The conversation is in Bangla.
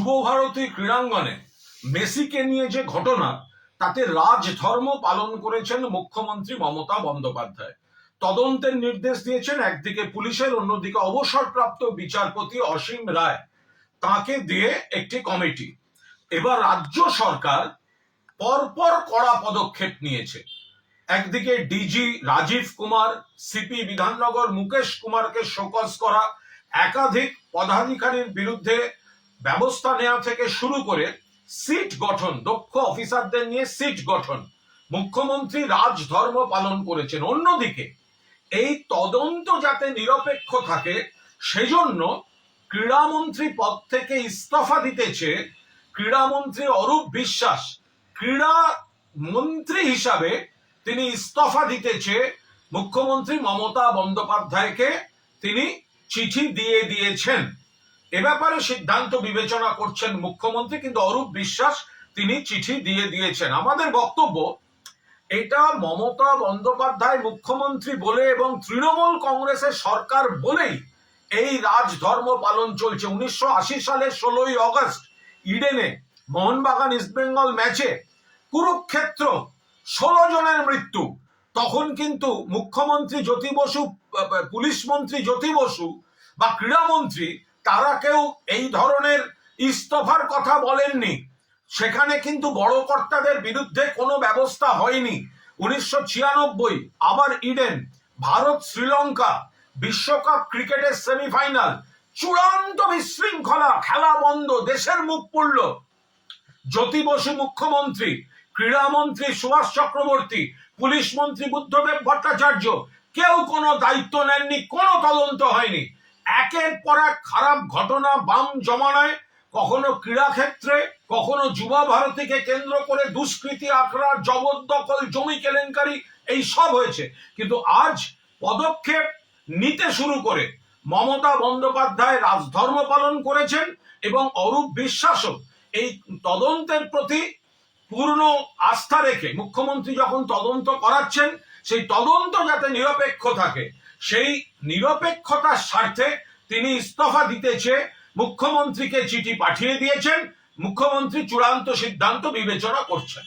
যুবভারতী ক্রীড়াঙ্গনে মেসিকে নিয়ে যে ঘটনা, তাতে রাজধর্ম পালন করেছেন মুখ্যমন্ত্রী মমতা বন্দ্যোপাধ্যায়। তদন্তের নির্দেশ দিয়েছেন একদিকে পুলিশের, অন্যদিকে অবসরপ্রাপ্ত বিচারপতি অসীম রায়, তাকে দিয়ে একটি কমিটি। এবার রাজ্য সরকার পরপর কড়া পদক্ষেপ নিয়েছে। একদিকে ডিজি রাজীব কুমার, সিপি বিধাননগর মুকেশ কুমারকে শোকজ করা, একাধিক পদাধিকারীর বিরুদ্ধে ব্যবস্থা নেওয়া থেকে শুরু করে সিট গঠন, দক্ষ অফিসারদের নিয়ে সিট গঠন, মুখ্যমন্ত্রী রাজধর্ম পালন করেছেন। অন্যদিকে এই তদন্ত যাতে নিরপেক্ষ থাকে সেজন্য ক্রীড়ামন্ত্রী পদ থেকে ইস্তফা দিতেছে ক্রীড়ামন্ত্রী অরূপ বিশ্বাস। ক্রীড়া মন্ত্রী হিসাবে তিনি ইস্তফা দিতেছে মুখ্যমন্ত্রী মমতা বন্দ্যোপাধ্যায়কে তিনি চিঠি দিয়ে দিয়েছেন। এ ব্যাপারে সিদ্ধান্ত বিবেচনা করছেন মুখ্যমন্ত্রী, কিন্তু অরূপ বিশ্বাস তিনি চিঠি দিয়ে দিয়েছেন। আমাদের বক্তব্য, এটা মমতা বন্দ্যোপাধ্যায় মুখ্যমন্ত্রী বলে এবং তৃণমূল কংগ্রেসের সরকার বলেই এই রাজধর্ম পালন চলছে। 1980 সালের 16ই অগস্ট ইডেনে মোহনবাগান ইস্টবেঙ্গল ম্যাচে কুরুক্ষেত্র 16 জনের মৃত্যু। তখন কিন্তু মুখ্যমন্ত্রী জ্যোতি বসু, পুলিশ মন্ত্রী জ্যোতি বসু বা ক্রীড়ামন্ত্রী, তারা কেউ এই ধরনের ইস্তফার কথা বলেননি। সেখানে কিন্তু বড় কর্তাদের বিরুদ্ধে কোনো ব্যবস্থা হয়নি। 1996 আবার ইডেন, ভারত শ্রীলঙ্কা বিশ্বকাপ ক্রিকেটের সেমিফাইনাল, চূড়ান্ত বিশৃঙ্খলা, খেলা বন্ধ, দেশের মুখ পুড়ল। জ্যোতি বসু মুখ্যমন্ত্রী, ক্রীড়ামন্ত্রী সুভাষ চক্রবর্তী, পুলিশ মন্ত্রী বুদ্ধদেব ভট্টাচার্য কেউ কোনো দায়িত্ব নেননি, কোনো তদন্ত হয়নি। একের পর এক খারাপ ঘটনা বাম জমানায়, কখনো ক্রীড়াক্ষেত্রে, কখনো যুবা ভারতীকে কেন্দ্র করে দুষ্কৃতি, আখড়া, জবরদখল, জমি কেলেঙ্কারি, এই সব হয়েছে। কিন্তু আজ পদক্ষেপ নিতে শুরু করে মমতা বন্দ্যোপাধ্যায় রাজধর্ম পালন করেছেন এবং অরূপ বিশ্বাসও এই তদন্তের প্রতি পূর্ণ আস্থা রেখে মুখ্যমন্ত্রী যখন তদন্ত করাচ্ছেন, সেই তদন্ত যাতে নিরপেক্ষ থাকে, সেই নিরপেক্ষতার স্বার্থে তিনি ইস্তফা দিতেছে মুখ্যমন্ত্রীকে চিঠি পাঠিয়ে দিয়েছেন। মুখ্যমন্ত্রী চূড়ান্ত সিদ্ধান্ত বিবেচনা করছেন।